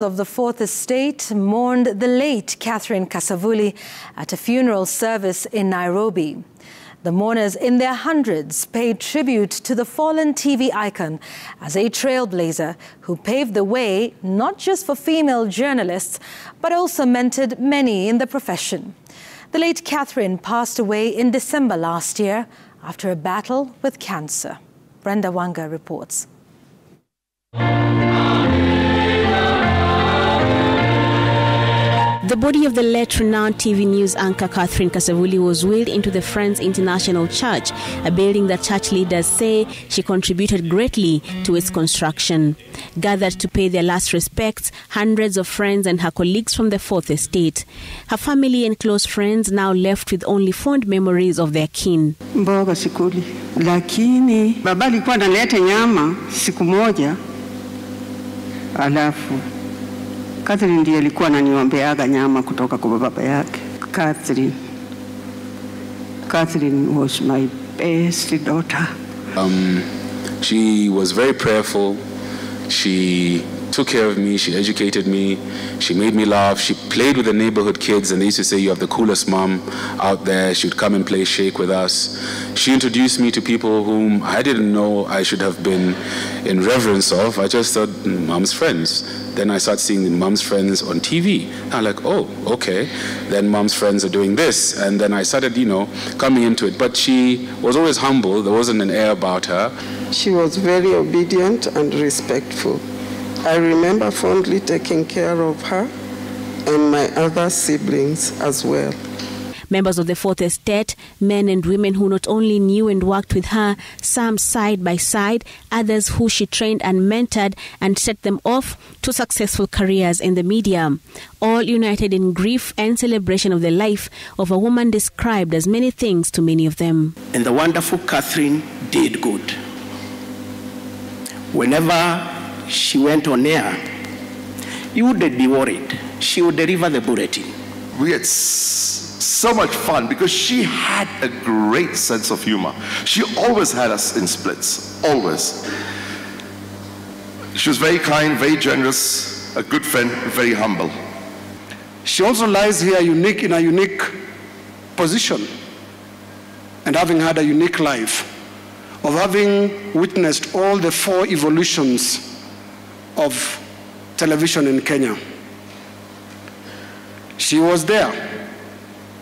Of the Fourth Estate mourned the late Catherine Kasavuli at a funeral service in Nairobi. The mourners in their hundreds paid tribute to the fallen TV icon as a trailblazer who paved the way not just for female journalists, but also mentored many in the profession. The late Catherine passed away in December last year after a battle with cancer. Brenda Wanga reports. The body of the late renowned TV news anchor Catherine Kasavuli was wheeled into the Friends International Church, a building that church leaders say she contributed greatly to its construction. Gathered to pay their last respects, hundreds of friends and her colleagues from the Fourth Estate. Her family and close friends now left with only fond memories of their kin. Mboga sikuli, lakini baba alikuwa analeta nyama siku moja, alafu Catherine ndiye alikuwa ananiombeaga nyama kutoka kwa baba yake. Catherine was my best daughter. She was very prayerful. She took care of me, she educated me, she made me laugh, she played with the neighborhood kids, and they used to say, "You have the coolest mom out there." She would come and play shake with us. She introduced me to people whom I didn't know I should have been in reverence of. I just thought, mom's friends. Then I started seeing mom's friends on TV. I'm like, oh, okay. Then mom's friends are doing this. And then I started, coming into it. But she was always humble. There wasn't an air about her. She was very obedient and respectful. I remember fondly taking care of her and my other siblings as well. Members of the Fourth Estate, men and women who not only knew and worked with her, some side by side, others who she trained and mentored and set them off to successful careers in the media. All united in grief and celebration of the life of a woman described as many things to many of them. And the wonderful Catherine did good. Whenever she went on air, you wouldn't be worried. She would deliver the bulletin. We had so much fun because she had a great sense of humor. She always had us in splits, always. She was very kind, very generous, a good friend, very humble. She also lies here in a unique position, and having had a unique life, of having witnessed all the 4 evolutions of television in Kenya. She was there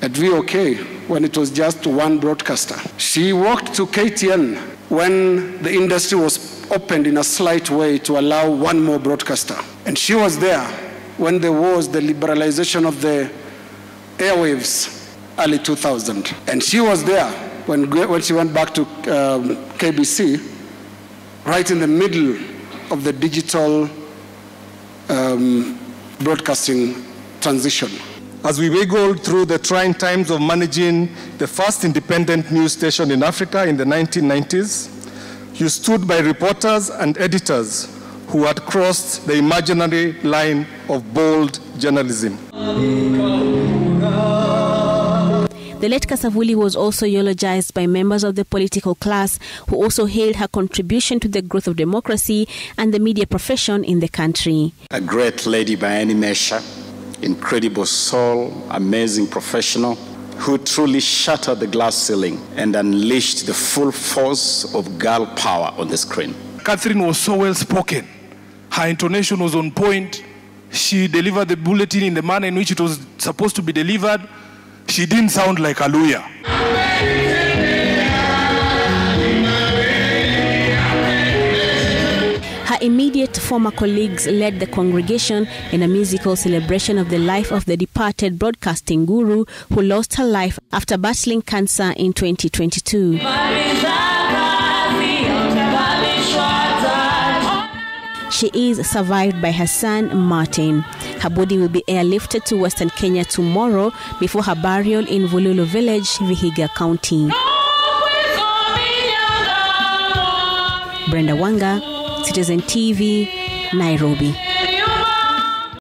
at VOK when it was just one broadcaster. She walked to KTN when the industry was opened in a slight way to allow one more broadcaster. And she was there when there was the liberalization of the airwaves early 2000. And she was there when she went back to KBC, right in the middle of the digital broadcasting transition. As we wiggled through the trying times of managing the first independent news station in Africa in the 1990s, you stood by reporters and editors who had crossed the imaginary line of bold journalism. The late Kasavuli was also eulogized by members of the political class who also hailed her contribution to the growth of democracy and the media profession in the country. A great lady by any measure, incredible soul, amazing professional, who truly shattered the glass ceiling and unleashed the full force of girl power on the screen. Catherine was so well spoken. Her intonation was on point. She delivered the bulletin in the manner in which it was supposed to be delivered. She didn't sound like a lawyer. Her immediate former colleagues led the congregation in a musical celebration of the life of the departed broadcasting guru who lost her life after battling cancer in 2022. She is survived by her son, Martin. Her body will be airlifted to Western Kenya tomorrow before her burial in Vululu Village, Vihiga County. Brenda Wanga, Citizen TV, Nairobi.